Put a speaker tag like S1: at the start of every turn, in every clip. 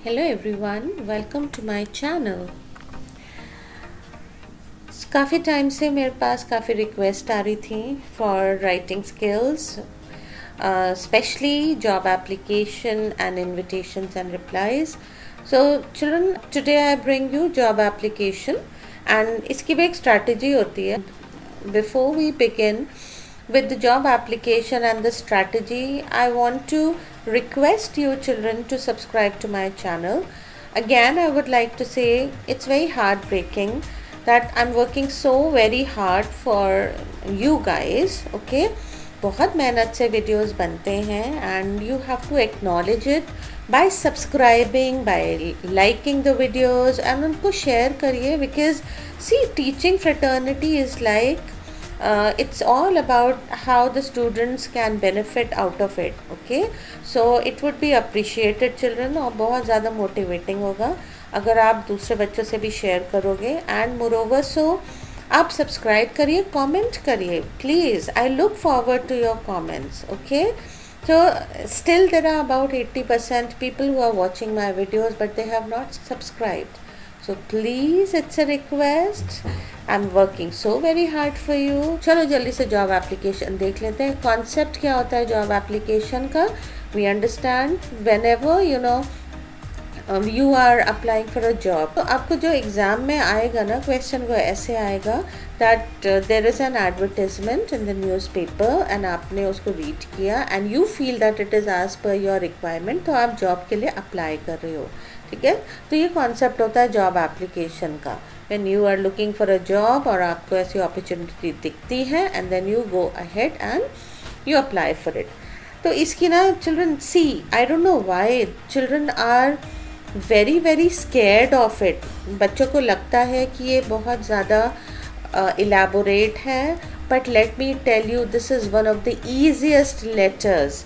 S1: Hello everyone, welcome to my channel. काफ़ी time से मेरे पास काफ़ी रिक्वेस्ट आ रही थी for writing skills, especially job application and invitations and replies. So children, today I bring you job application and इसकी भी एक strategy होती है. Before we begin with the job application and the strategy, I want to request you children to subscribe to my channel. Again, I would like to say it's very heartbreaking that I'm working so very hard for you guys. Okay, बहुत मेहनत से videos बनते हैं and you have to acknowledge it by subscribing, by liking the videos and उनको share करिए because see, teaching fraternity is like it's all about how the students can benefit out of it. Okay, so it would be appreciated children और बहुत ज़्यादा motivating होगा अगर आप दूसरे बच्चों से भी शेयर करोगे एंड मोरोवर सो आप सब्सक्राइब करिए, कमेंट करिए please. I look forward to your comments. Okay, so still there are about 80% people who are watching my videos but they have not subscribed. So please, it's a request. I'm working so very hard for you. चलो जल्दी से job application देख लेते हैं. Concept क्या होता है job application का? We understand whenever you are applying for a job. तो आपको जो एग्ज़ाम में आएगा ना क्वेश्चन वो ऐसे आएगा that there is an advertisement in the newspaper and आपने उसको रीड किया and you feel that it is as per your requirement, तो आप जॉब के लिए अप्लाई कर रहे हो. ठीक है, तो ये कॉन्सेप्ट होता है जॉब एप्लीकेशन का. when you are looking for a job और आपको ऐसी अपॉर्चुनिटी दिखती है and then you go ahead and you apply for it. तो इसकी ना children, see, I don't know why children are very very scared of it. बच्चों को लगता है कि ये बहुत ज़्यादा इलेबोरेट है, but let me tell you this is one of the easiest letters.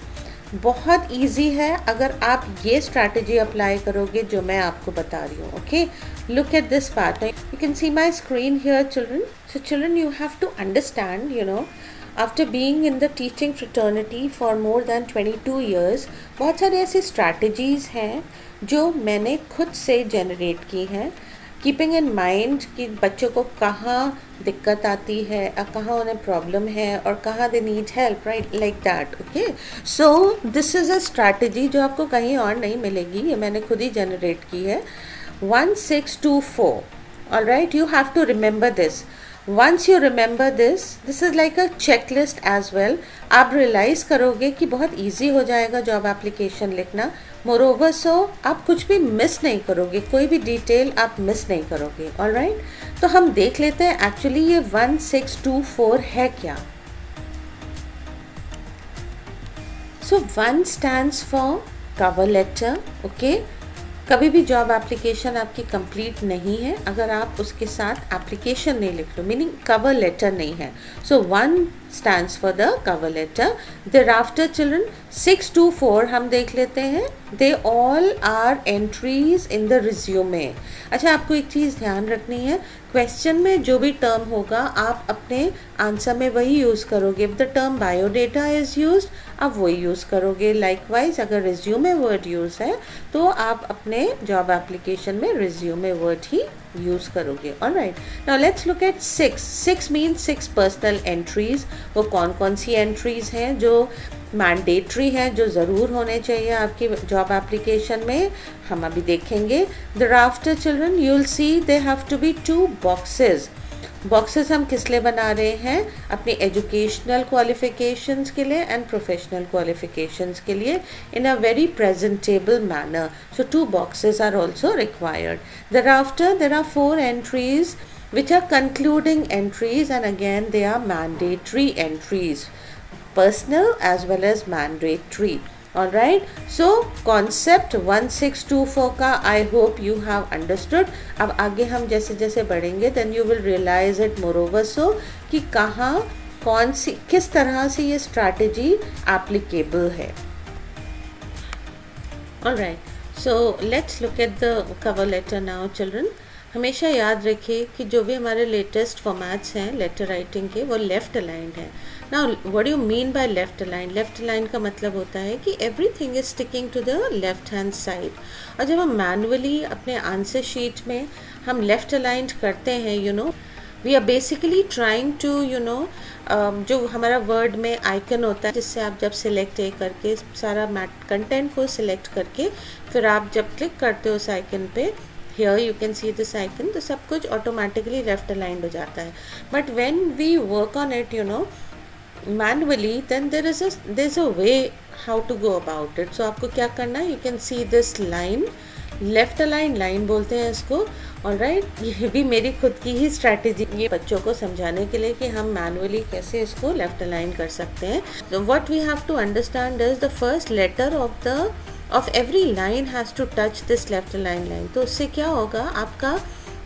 S1: बहुत ईजी है अगर आप ये स्ट्रैटेजी अप्लाई करोगे जो मैं आपको बता रही हूँ. Okay, look at this part. You can see my screen here children. So children, you have to understand, after being in the teaching fraternity for more than 22 years, बहुत सारे ऐसी strategies हैं जो मैंने खुद से जनरेट की हैं, कीपिंग इन माइंड कि बच्चों को कहाँ दिक्कत आती है और कहाँ उन्हें प्रॉब्लम है और कहाँ they need help, right, like that. Okay, so this is a strategy जो आपको कहीं और नहीं मिलेगी, ये मैंने खुद ही जनरेट की है. 1624. All right, you have to remember this. Once you remember this is like a checklist as well. आप रियलाइज़ करोगे कि बहुत ईजी हो जाएगा जॉब एप्लीकेशन लिखना. मोरोवर सो आप कुछ भी मिस नहीं करोगे, कोई भी डिटेल आप मिस नहीं करोगे. ऑलराइट, तो हम देख लेते हैं एक्चुअली ये 1624 है क्या. So 1 stands for cover letter. Okay, कभी भी जॉब एप्लीकेशन आपकी कंप्लीट नहीं है अगर आप उसके साथ एप्लीकेशन नहीं लिख लो, मीनिंग कवर लेटर नहीं है. सो 1 stands for the cover letter. Thereafter children, 624 हम देख लेते हैं. They all are entries in the resume. अच्छा, आपको एक चीज़ ध्यान रखनी है, क्वेश्चन में जो भी टर्म होगा आप अपने आंसर में वही यूज़ करोगे. If the term biodata is used, आप वही यूज़ करोगे. लाइकवाइज अगर रिज्यूमे वर्ड यूज़ है तो आप अपने जॉब एप्लीकेशन में रिज्यूमे वर्ड ही यूज़ करोगे. Alright, now let's look at 6 means 6 personal entries. वो कौन कौन सी एंट्रीज हैं जो मैंडेटरी हैं, जो ज़रूर होने चाहिए आपकी जॉब एप्लीकेशन में, हम अभी देखेंगे. thereafter children, you'll see they have to be 2 boxes. Boxes हम किस लिए बना रहे हैं? अपनी एजुकेशनल क्वालिफिकेशंस के लिए एंड प्रोफेशनल क्वालिफिकेशंस के लिए in a very presentable manner. So 2 boxes are also required. Thereafter there are 4 entries which are concluding entries and again they are mandatory entries, personal as well as mandatory. Alright, so concept 1624 का I hope you have understood. अब आगे हम जैसे जैसे बढ़ेंगे then you will realize it moreover so कि कहाँ कौन सी किस तरह से ये strategy applicable है. Alright, so let's look at the cover letter now children. हमेशा याद रखिए कि जो भी हमारे लेटेस्ट फॉर्मेट्स हैं लेटर राइटिंग के वो लेफ़्ट अलाइंड हैं। Now what do you mean by left aligned? Left aligned का मतलब होता है कि everything is sticking to the left hand side. और जब हम मैनुअली अपने आंसर शीट में हम लेफ़्ट अलाइंड करते हैं, we are basically trying to जो हमारा वर्ड में आइकन होता है जिससे आप जब सिलेक्ट करके सारा कंटेंट को सिलेक्ट करके फिर आप जब क्लिक करते हो उस आइकन पे, here you can see this icon, तो सब कुछ ऑटोमेटिकली लेफ्ट अलाइंड हो जाता है। But when we work on it manually, then there's a way how to go about it. So आपको क्या करना है, you can see this line, left align line बोलते हैं इसको। ऑलराइट, ये भी मेरी खुद की ही स्ट्रैटेजी ये बच्चों को समझाने के लिए कि हम मैनुअली कैसे इसको लेफ्ट अलाइन कर सकते हैं। तो what we have to understand is the first letter of every line has to touch this left align line. तो उससे क्या होगा, आपका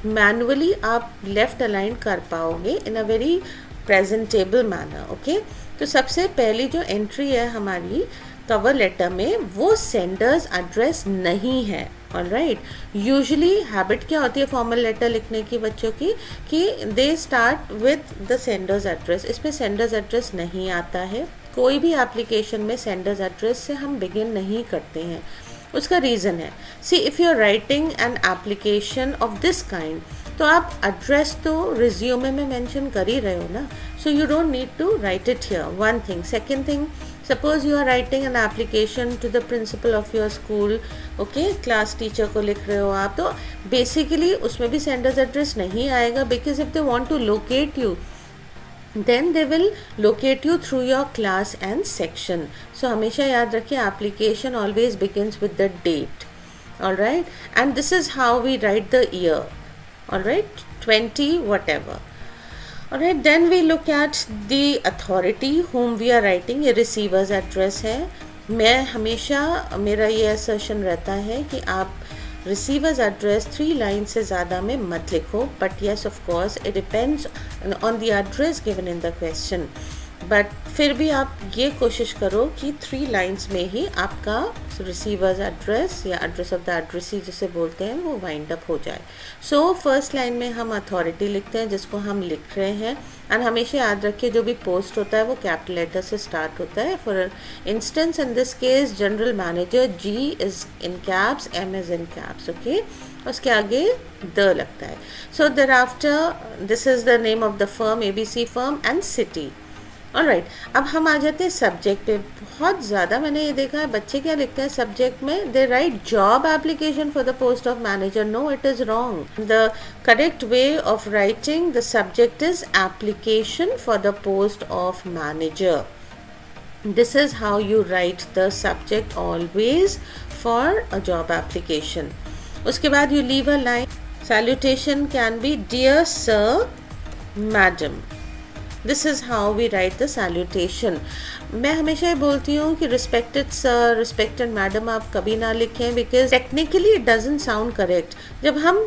S1: मैनुअली आप लेफ्ट अलाइन कर पाओगे in a very presentable manner. Okay, तो सबसे पहली जो एंट्री है हमारी कवर लेटर में वो सेंडर्स एड्रेस नहीं है। ऑलराइट, यूजुअली हैबिट क्या होती है फॉर्मल लेटर लिखने की बच्चों की कि they start with the sender's address. इसमें सेंडर्स एड्रेस नहीं आता है, कोई भी एप्लीकेशन में सेंडर्स एड्रेस से हम बिगिन नहीं करते हैं। उसका रीज़न है, see if you are writing an application of this kind तो आप एड्रेस तो रिज्यूमे में मेंशन कर ही रहे हो ना, so you don't need to write it here. One thing. Second thing, suppose you are writing an application to the principal of your school, okay, class teacher को लिख रहे हो आप, तो बेसिकली उसमें भी सेंडर्स एड्रेस नहीं आएगा, because if they want to locate you then they will locate you through your class and section. So हमेशा याद रखिए application always begins with the date. Alright, and this is how we write the year. Alright, 20 whatever. Alright, then we look at the authority whom we are writing. ये receiver's address है। मैं हमेशा मेरा ये assertion रहता है कि आप रिसीवर्स एड्रेस 3 लाइन से ज़्यादा में मत लिखो, but yes of course it depends on the address given in the question, but फिर भी आप ये कोशिश करो कि 3 लाइन्स में ही आपका रिसीवर्स एड्रेस या एड्रेस ऑफ द एड्रेसी जिसे बोलते हैं वो वाइंड अप हो जाए। सो फर्स्ट लाइन में हम अथॉरिटी लिखते हैं जिसको हम लिख रहे हैं, एंड हमेशा याद रखिए जो भी पोस्ट होता है वो कैपिटल लेटर से स्टार्ट होता है। For instance in this case general manager, G is in caps, M is in caps, okay, उसके आगे द लगता है। So thereafter this is the name of the firm, ABC firm and city. Alright, अब हम आ जाते हैं subject पे। बहुत ज़्यादा मैंने ये देखा है बच्चे क्या लिखते हैं सब्जेक्ट में, they write job application for the post of manager. No, it is wrong. The correct way of writing the subject is application for the post of manager. This is how you write the subject always for a job application. उसके बाद you leave a line, salutation can be dear sir, madam. This is how we write the salutation. मैं हमेशा ये बोलती हूँ कि respected sir, respected madam आप कभी ना लिखें, because technically it doesn't sound correct. जब हम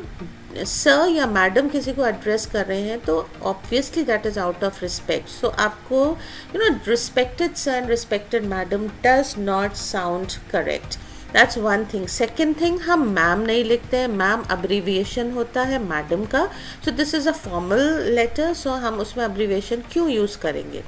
S1: सर या मैडम किसी को एड्रेस कर रहे हैं तो obviously that is out of respect. So आपको respected sir and respected madam does not sound correct. That's one thing. Second thing, हम मैम नहीं लिखते हैं, मैम अब्रीविएशन होता है मैडम का। So this is a formal letter, so हम उसमें अब्रीविएशन क्यों यूज़ करेंगे,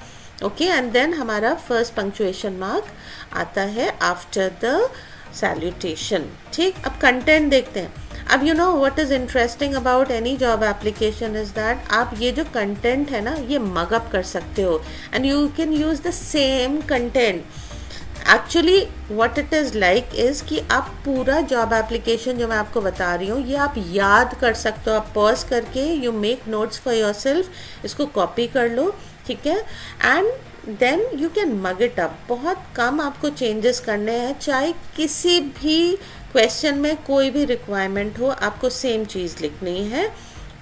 S1: ओके। एंड देन हमारा फर्स्ट पंक्चुएशन मार्क आता है आफ्टर द सैल्यूटेशन। ठीक, अब कंटेंट देखते हैं। अब you know what is interesting about any job application is that आप ये जो कंटेंट है ना ये मगअप कर सकते हो, and you can use the same content. Actually what it is like is कि आप पूरा जॉब एप्लीकेशन जो मैं आपको बता रही हूँ ये आप याद कर सकते हो। आप पॉज करके you make notes for yourself, इसको कॉपी कर लो, ठीक है, and then you can mug it up. बहुत कम आपको चेंजेस करने हैं, चाहे किसी भी क्वेश्चन में कोई भी रिक्वायरमेंट हो आपको सेम चीज़ लिखनी है।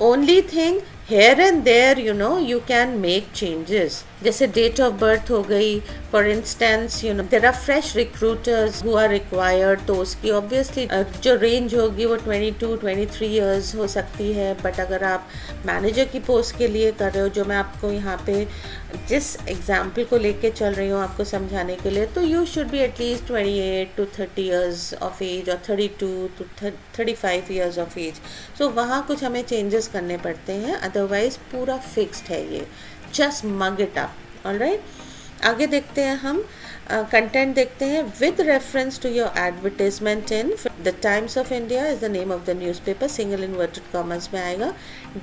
S1: Only thing here and there you can make changes, जैसे डेट ऑफ बर्थ हो गई for instance, there are fresh recruiters who are required, तो उसकी ऑब्वियसली जो रेंज होगी वो 22-23 ईयर्स हो सकती है। बट अगर आप मैनेजर की पोस्ट के लिए कर रहे हो, जो मैं आपको यहाँ पे जिस एग्जाम्पल को लेके चल रही हूँ आपको समझाने के लिए, तो you should be at least 28 to 30 years of age और 32 to 35 years of age. So वहाँ कुछ हमें चेंजेस करने पड़ते हैं, अदरवाइज पूरा फिक्स्ड है ये. Just mug it up. Alright, आगे देखते हैं हम. कंटेंट देखते हैं. With reference to your advertisement in the Times of India is the name of the newspaper, single inverted commas में आएगा.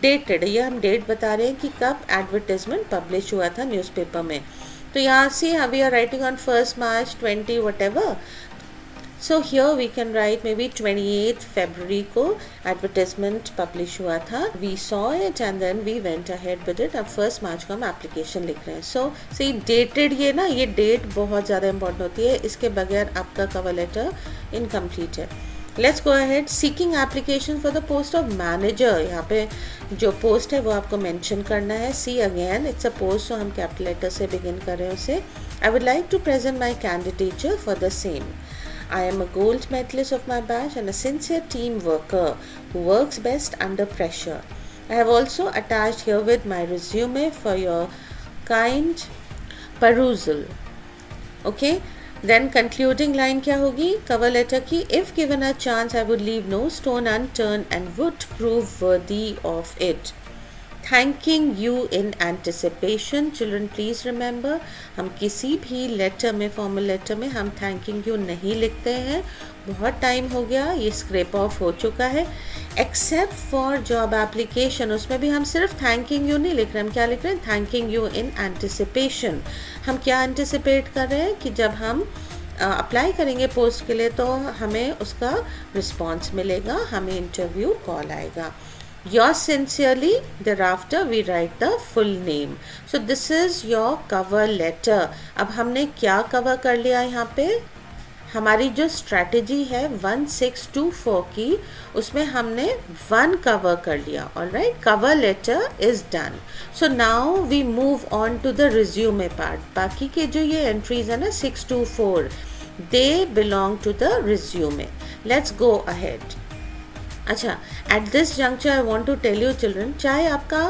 S1: डेटेड, ये हम डेट बता रहे हैं कि कब एडवर्टीजमेंट पब्लिश हुआ था न्यूज़पेपर में. तो यहाँ से we are writing on 1 March 20 whatever. So here we can write maybe 28th February को advertisement publish हुआ था. We saw it and then we went ahead with it. अब 1 March को हम application लिख रहे हैं. So see dated, ये ना, ये date बहुत ज़्यादा important होती है. इसके बगैर आपका cover letter incomplete है. Let's go ahead. Seeking application for the post of manager. यहाँ पे जो post है वो आपको mention करना है. See again, it's a post, so हम capital letter से begin कर रहे हैं उसे. I would like to present my candidature for the same. I am a gold medalist of my batch and a sincere team worker who works best under pressure. I have also attached herewith my resume for your kind perusal. Okay, then concluding line क्या होगी cover letter की? If given a chance, I would leave no stone unturned and would prove worthy of it. Thanking you in anticipation. Children, please remember, हम किसी भी letter में, formal letter में, हम thanking you नहीं लिखते हैं. बहुत टाइम हो गया, ये स्क्रैप ऑफ हो चुका है. एक्सेप्ट फॉर जॉब एप्लीकेशन, उसमें भी हम सिर्फ थैंकिंग यू नहीं लिख रहे. हम क्या लिख रहे हैं? Thanking you in anticipation. हम क्या एंटिसिपेट कर रहे हैं कि जब हम अप्लाई करेंगे पोस्ट के लिए तो हमें उसका रिस्पॉन्स मिलेगा, हमें इंटरव्यू कॉल आएगा. Yours sincerely, thereafter we write the full name. So this is your cover letter. अब हमने क्या cover कर लिया यहाँ पे? हमारी जो strategy है 1624 की, उसमें हमने 1 cover कर लिया. Alright, cover letter is done. So now we move on to the resume part. बाकी के जो ये entries है ना 624, they belong to the resume. Let's go ahead. अच्छा, at this juncture I want to tell you children, चाहे आपका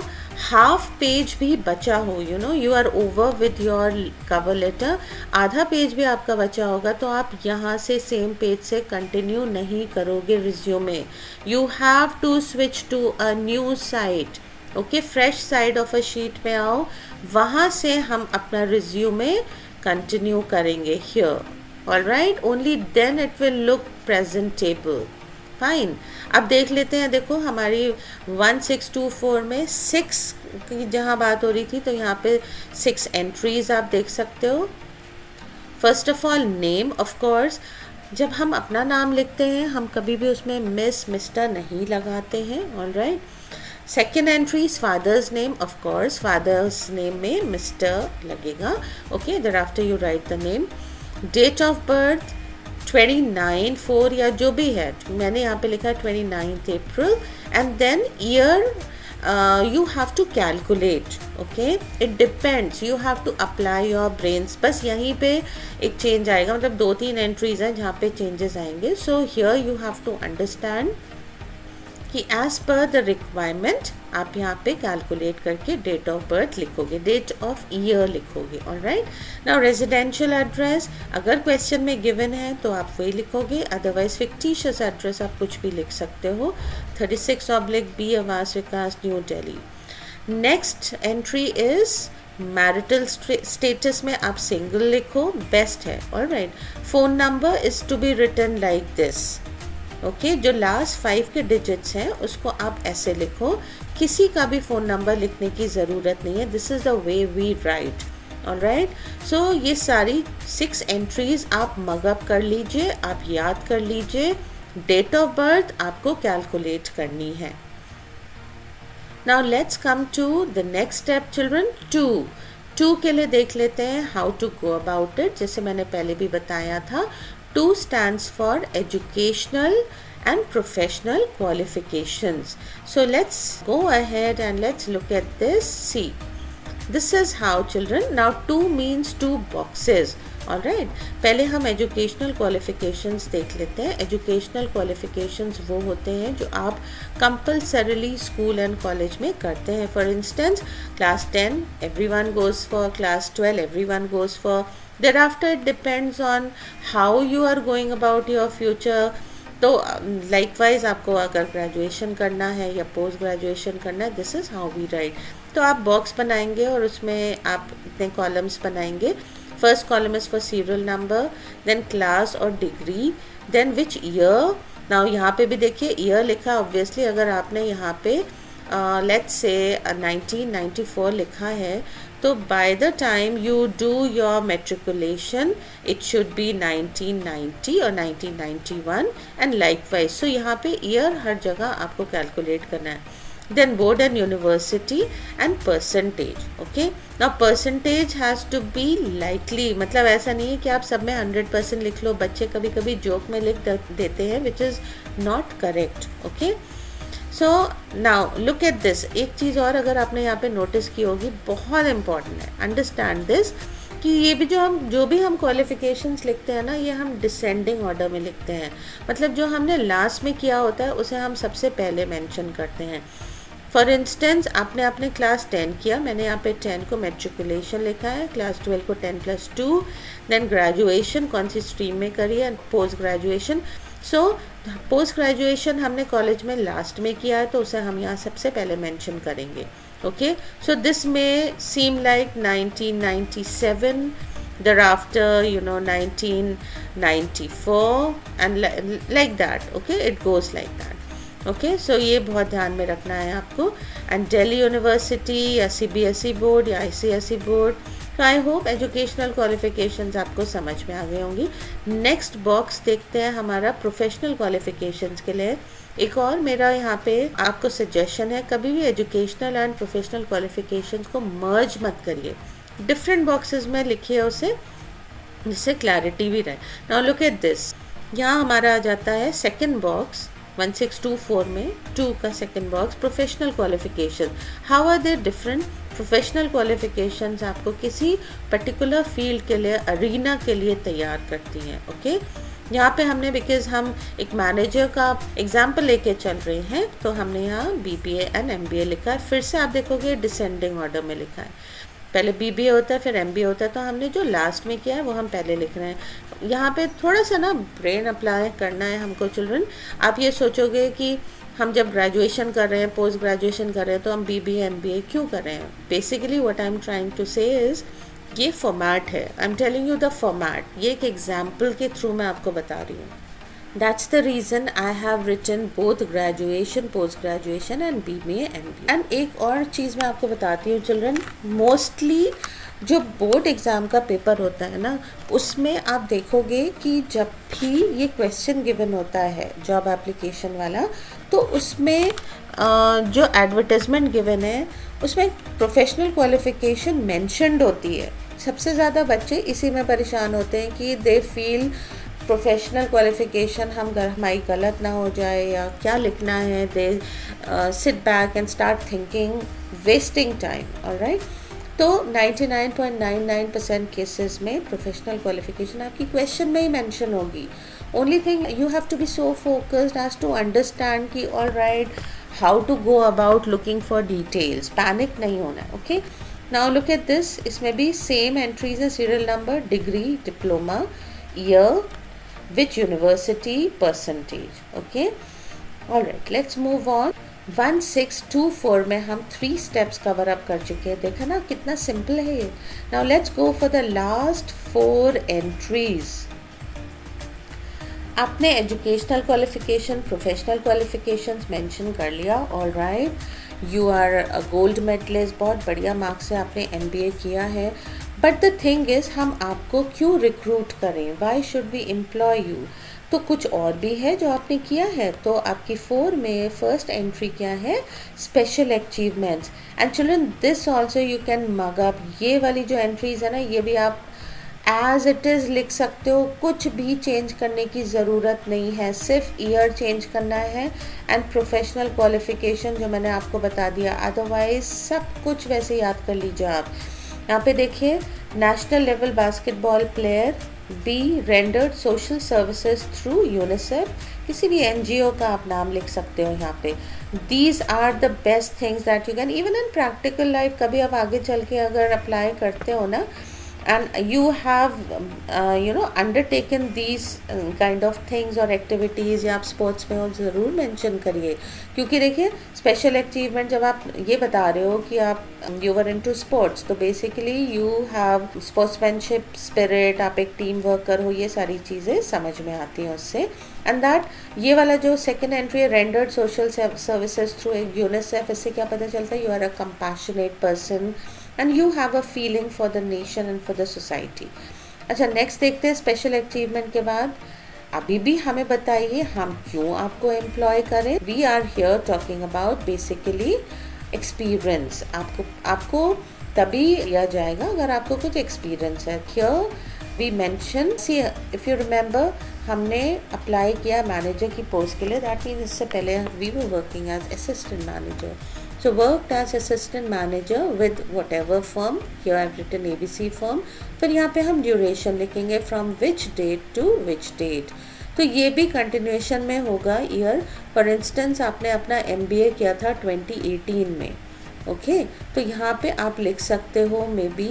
S1: half page भी बचा हो, you know you are over with your cover letter, आधा पेज भी आपका बचा होगा, तो आप यहाँ से सेम पेज से कंटिन्यू नहीं करोगे resume. You have to switch to a new site. Okay, fresh side of a sheet में आओ, वहाँ से हम अपना रिज्यूमे कंटिन्यू करेंगे here. Alright, only then it will look presentable. Fine. अब देख लेते हैं. देखो हमारी 1624 में 6 की जहाँ बात हो रही थी, तो यहाँ पे 6 एंट्रीज आप देख सकते हो. First of all name, of course जब हम अपना नाम लिखते हैं हम कभी भी उसमें मिस मिस्टर नहीं लगाते हैं. Alright. Second entries father's name, of course father's name में मिस्टर लगेगा. Okay, thereafter you write the name. Date of birth 29/4 या जो भी है, मैंने यहाँ पे लिखा है 29th April. And then year you have to calculate. Okay, it depends, you have to apply your brains. बस यहीं पे एक चेंज आएगा, मतलब 2-3 एंट्रीज हैं जहाँ पे चेंजेस आएंगे. So here you have to understand कि एज पर द रिक्वायरमेंट आप यहाँ पे कैलकुलेट करके डेट ऑफ बर्थ लिखोगे, डेट ऑफ ईयर लिखोगे. ऑलराइट. नाउ रेजिडेंशियल एड्रेस, अगर क्वेश्चन में गिवन है तो आप वही लिखोगे, अदरवाइज फिक्टिशियस एड्रेस आप कुछ भी लिख सकते हो. 36/B आवास विकास, new Delhi. Next entry is marital status में आप सिंगल लिखो, बेस्ट है. Alright. Phone number is to be written like this. Okay, जो लास्ट 5 के डिजिट्स हैं उसको आप ऐसे लिखो, किसी का भी फ़ोन नंबर लिखने की ज़रूरत नहीं है. This is the way we write. Alright. So ये सारी 6 एंट्रीज आप मगअप कर लीजिए, आप याद कर लीजिए. डेट ऑफ बर्थ आपको कैलकुलेट करनी है. Now let's come to the next step children. 2 के लिए देख लेते हैं how to go about it. जैसे मैंने पहले भी बताया था, 2 stands for educational and professional qualifications. So let's go ahead and let's look at this. See, this is how children. Now 2 means 2 boxes. Alright, पहले हम एजुकेशनल क्वालिफ़िकेशंस देख लेते हैं। एजुकेशनल क्वालिफ़िकेशंस वो होते हैं जो आप कंपल्सरीली स्कूल एंड कॉलेज में करते हैं। For instance class 10 everyone goes for, class 12 everyone goes for, thereafter it depends on how you are going about your future। तो लाइकवाइज आपको अगर ग्रेजुएशन करना है या पोस्ट ग्रेजुएशन करना है, this is how we write. तो आप बॉक्स बनाएंगे और उसमें आप इतने कॉलम्स बनाएंगे। First column is for serial number, then class और degree, then which year. Now यहाँ पे भी देखिए ईयर लिखा, ऑब्वियसली अगर आपने यहाँ पे लेट्स से 1994 लिखा है, तो by the time you do your matriculation it should be 1990 और 1991 एंड लाइकवाइज। सो यहाँ पे ईयर हर जगह आपको कैलकुलेट करना है। Then board and university and percentage. Okay, now percentage has to be likely, मतलब ऐसा नहीं है कि आप सब में 100% लिख लो। बच्चे कभी कभी जोक में लिख देते हैं which is not correct. Okay, so now look at this. एक चीज़ और अगर आपने यहाँ पे नोटिस की होगी, बहुत इंपॉर्टेंट है, अंडरस्टैंड दिस, कि ये भी जो भी हम क्वालिफिकेशंस लिखते हैं ना, ये हम डिसेंडिंग ऑर्डर में लिखते हैं। मतलब जो हमने लास्ट में किया होता है उसे हम सबसे पहले मेंशन करते हैं। फॉर इंस्टेंस आपने अपने क्लास 10 किया, मैंने यहाँ पे 10 को मेट्रिकुलेशन लिखा है, क्लास 12 को 10+2, देन ग्रेजुएशन कौन सी स्ट्रीम में करी है, post graduation. So post graduation हमने कॉलेज में लास्ट में किया है, तो उसे हम यहाँ सबसे पहले मेंशन करेंगे। ओके, सो दिस में seem like 1997, thereafter 1994 and like that। okay, it goes like that। Okay, so ये बहुत ध्यान में रखना है आपको। एंड दिल्ली यूनिवर्सिटी या CBSE बोर्ड या ICSE बोर्ड। तो आई होप एजुकेशनल क्वालिफिकेशंस आपको समझ में आ गई होंगी। नेक्स्ट बॉक्स देखते हैं हमारा प्रोफेशनल क्वालिफिकेशंस के लिए। एक और मेरा यहाँ पे आपको सजेशन है, कभी भी एजुकेशनल एंड प्रोफेशनल क्वालिफिकेशंस को मर्ज मत करिए, डिफरेंट बॉक्सेस में लिखिए उसे, जिससे क्लैरिटी भी रहे। नाउ लुक एट दिस, यहाँ हमारा आ जाता है सेकेंड बॉक्स 1624 में 2 का second box, professional qualification. How are they different? Professional qualifications आपको किसी पर्टिकुलर फील्ड के लिए, अरीना के लिए तैयार करती हैं। ओके, यहाँ पे हमने, बिकॉज हम एक मैनेजर का एग्जाम्पल लेके चल रहे हैं, तो हमने यहाँ BBA एंड MBA लिखा है। फिर से आप देखोगे डिसेंडिंग ऑर्डर में लिखा है, पहले BBA होता है फिर MBA होता है, तो हमने जो लास्ट में किया है वो हम पहले लिख रहे हैं। यहाँ पे थोड़ा सा ना ब्रेन अप्लाई करना है हमको चिल्ड्रन। आप ये सोचोगे कि हम जब ग्रेजुएशन कर रहे हैं, पोस्ट ग्रेजुएशन कर रहे हैं, तो हम BBA MBA क्यों कर रहे हैं। Basically what I am trying to say is, ये फॉर्मेट है, I am telling you the format, ये एक एग्जाम्पल के थ्रू मैं आपको बता रही हूँ। That's the reason I have written both graduation, post graduation and BBA MBA। and एक और चीज़ मैं आपको बताती हूँ चिल्ड्रन, मोस्टली जो बोर्ड एग्ज़ाम का पेपर होता है ना, उसमें आप देखोगे कि जब भी ये क्वेश्चन गिवन होता है जॉब एप्लीकेशन वाला, तो उसमें जो एडवर्टाइजमेंट गिवन है उसमें प्रोफेशनल क्वालिफिकेशन मेंशन्ड होती है। सबसे ज़्यादा बच्चे इसी में परेशान होते हैं कि दे फील प्रोफेशनल क्वालिफिकेशन हमारी गलत ना हो जाए या क्या लिखना है। They sit back and start thinking, wasting time. Alright, तो 99.99% केसेस में प्रोफेशनल क्वालिफिकेशन आपकी क्वेश्चन में ही मेंशन होगी। Only thing you have to be so focused as to understand कि alright how to go about looking for details, panic नहीं होना है। Okay, now look at this, इसमें भी सेम एंट्रीज है, serial number, degree, diploma, year, which university, percentage। okay, all right, let's move on। 1624 में हम 3 steps cover up कर चुके हैं। देखा ना कितना सिंपल है ये। now let's go for the last 4 entries। आपने educational qualification, professional qualifications mention कर लिया। All right, you are a gold medallist, बहुत बढ़िया मार्क्स से आपने MBA किया है। बट द थिंग इज़, हम आपको क्यों रिक्रूट करें, why should we employ you? तो कुछ और भी है जो आपने किया है। तो आपकी 4 में फर्स्ट एंट्री क्या है, special achievements. And children this also you can mug up, ये वाली जो एंट्रीज है ना, ये भी आप एज इट इज़ लिख सकते हो, कुछ भी चेंज करने की ज़रूरत नहीं है, सिर्फ ईयर चेंज करना है एंड प्रोफेशनल क्वालिफिकेशन जो मैंने आपको बता दिया, अदरवाइज सब कुछ वैसे याद कर लीजिए आप। यहाँ पे देखिए national level basketball player, B rendered social services through UNICEF, किसी भी एनजीओ का आप नाम लिख सकते हो यहाँ पे. These are the best things that you can even in practical life. कभी आप आगे चल के अगर अप्लाई करते हो ना, and you have undertaken these kind of things or activities, या आप स्पोर्ट्स में हो, ज़रूर मेंशन करिए. क्योंकि देखिए स्पेशल अचीवमेंट जब आप ये बता रहे हो कि आप यू वर इनटू स्पोर्ट्स, तो basically you have sportsmanship spirit, आप एक टीम वर्कर हो, ये सारी चीज़ें समझ में आती हैं उससे. एंड दैट ये वाला जो सेकेंड एंट्री है, rendered social services through UNICEF, इससे क्या पता चलता है, you are a compassionate person and you have a feeling for the nation and for the society. अच्छा, नेक्स्ट देखते हैं स्पेशल अचीवमेंट के बाद. अभी भी हमें बताइए हम क्यों आपको एम्प्लॉय करें. We are here talking about basically experience. आपको तभी दिया जाएगा अगर आपको कुछ एक्सपीरियंस है. Here we mention, see if you remember, हमने अप्लाई किया मैनेजर की पोस्ट के लिए. दैट मीन्स इससे पहले we were working as assistant manager. So worked as assistant manager with whatever firm. Here I've written ABC firm. फिर यहाँ पे हम ड्यूरेशन लिखेंगे from which date to which date. तो ये भी कंटिन्यूएशन में होगा ईयर. फॉर इंस्टेंस आपने अपना MBA किया था 2018 में, ओके तो यहाँ पे आप लिख सकते हो may be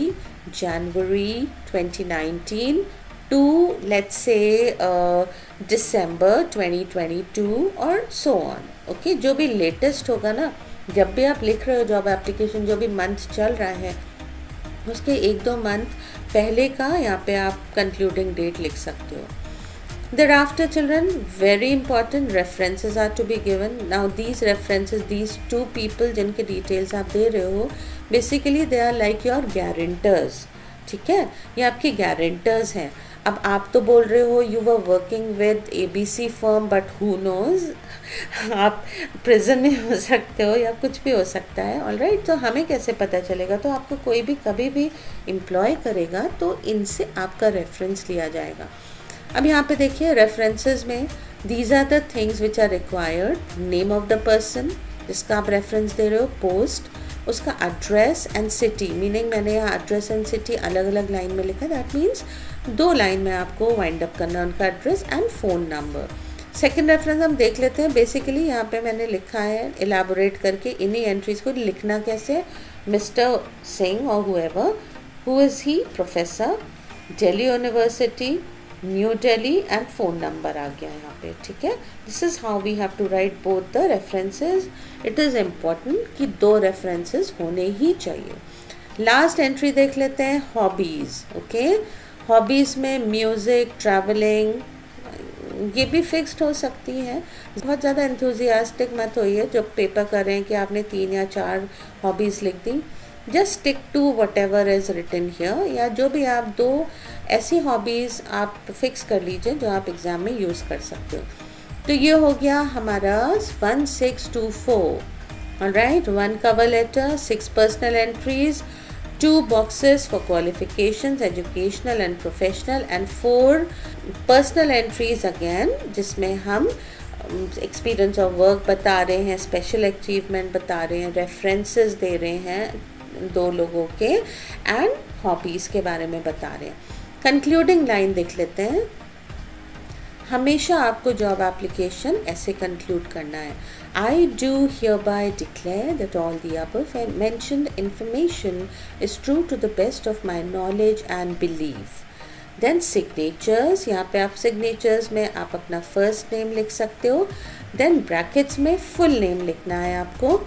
S1: January 2019 to let's say December 2022 और so on. ओके जो भी लेटेस्ट होगा ना, जब भी आप लिख रहे हो जॉब एप्लीकेशन, जो भी मंथ चल रहा है उसके 1-2 मंथ पहले का यहाँ पे आप कंक्लूडिंग डेट लिख सकते हो. Thereafter children, very important, references are to be given. Now these references, these 2 people जिनके डिटेल्स आप दे रहे हो, basically they are like your guarantors. ठीक है, ये आपके गारंटर्स हैं. अब आप तो बोल रहे हो you were working with ABC firm, but who knows, आप प्रिजन में हो सकते हो या कुछ भी हो सकता है. ऑलराइट, तो हमें कैसे पता चलेगा. तो आपको कोई भी कभी भी एम्प्लॉय करेगा तो इनसे आपका रेफरेंस लिया जाएगा. अब यहाँ पे देखिए रेफरेंसेस में these are the things which are required. Name of the person जिसका आप रेफरेंस दे रहे हो, पोस्ट, उसका एड्रेस एंड सिटी. मीनिंग मैंने यहाँ एड्रेस एंड सिटी अलग अलग लाइन में लिखा है. दैट मीन्स 2 लाइन में आपको वाइंड अप करना उनका address and phone number. Second reference हम देख लेते हैं. बेसिकली यहाँ पे मैंने लिखा है एलाबोरेट करके इन्हीं एंट्रीज को. लिखना कैसे, मिस्टर सिंह और whoever, who is he, professor, Delhi university, new Delhi, and phone number आ गया यहाँ पे. ठीक है, this is how we have to write both the references. It is important कि 2 रेफरेंसेज होने ही चाहिए. लास्ट एंट्री देख लेते हैं, हॉबीज़. ओके, हॉबीज़ में म्यूज़िक, ट्रैवलिंग, ये भी फिक्स्ड हो सकती हैं. बहुत ज़्यादा एंथुजियास्टिक मत होइए जो पेपर करें कि आपने 3 या 4 हॉबीज़ लिख दी. Just stick to whatever is written here. या जो भी आप 2 ऐसी हॉबीज़ आप फिक्स कर लीजिए जो आप एग्ज़ाम में यूज़ कर सकते हो. तो ये हो गया हमारा 1624. Alright, 1 cover letter, 6 personal entries, 2 boxes for qualifications, educational and professional, and 4 personal entries again, जिसमें हम एक्सपीरियंस ऑफ वर्क बता रहे हैं, स्पेशल अचीवमेंट बता रहे हैं, रेफरेंसेस दे रहे हैं 2 लोगों के, एंड हॉबीज़ के बारे में बता रहे हैं. कंक्लूडिंग लाइन देख लेते हैं. हमेशा आपको जॉब एप्लीकेशन ऐसे कंक्लूड करना है. I do hereby declare that all the above mentioned information is true to the best of my knowledge and belief. Then signatures, यहाँ पे आप signatures में आप अपना first name लिख सकते हो. Then brackets में full name लिखना है आपको.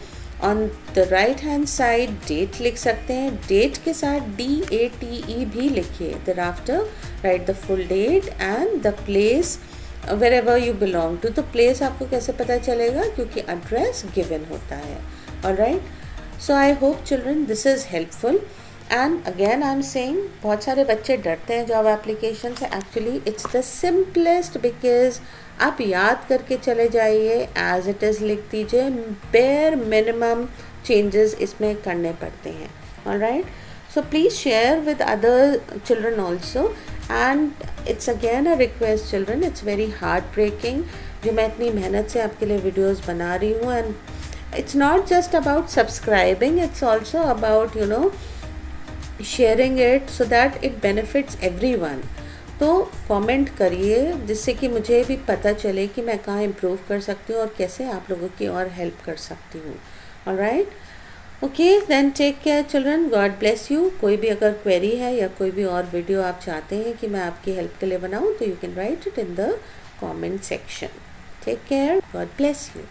S1: On the right hand side date लिख सकते हैं. date के साथ DATE भी लिखिए. Thereafter write the full date and the place wherever you belong to. तो place आपको कैसे पता चलेगा, क्योंकि address given होता है. Alright, so I hope children this is helpful. And again I'm saying, बहुत सारे बच्चे डरते हैं जॉब एप्लीकेशन से. Actually it's the simplest because आप याद करके चले जाइए, as it is लिख दीजिए. bare minimum changes इसमें करने पड़ते हैं. Alright, so please share with other children also. And it's again a request children, it's very heartbreaking जो मैं इतनी मेहनत से आपके लिए वीडियोस बना रही हूँ. and it's not just about subscribing, it's also about sharing it so that it benefits everyone. तो कमेंट करिए जिससे कि मुझे भी पता चले कि मैं कहाँ इम्प्रूव कर सकती हूँ और कैसे आप लोगों की और हेल्प कर सकती हूँ। Alright, okay then take care children, God bless you. कोई भी अगर क्वेरी है या कोई भी और वीडियो आप चाहते हैं कि मैं आपकी हेल्प के लिए बनाऊँ तो you can write it in the comment section. Take care, God bless you.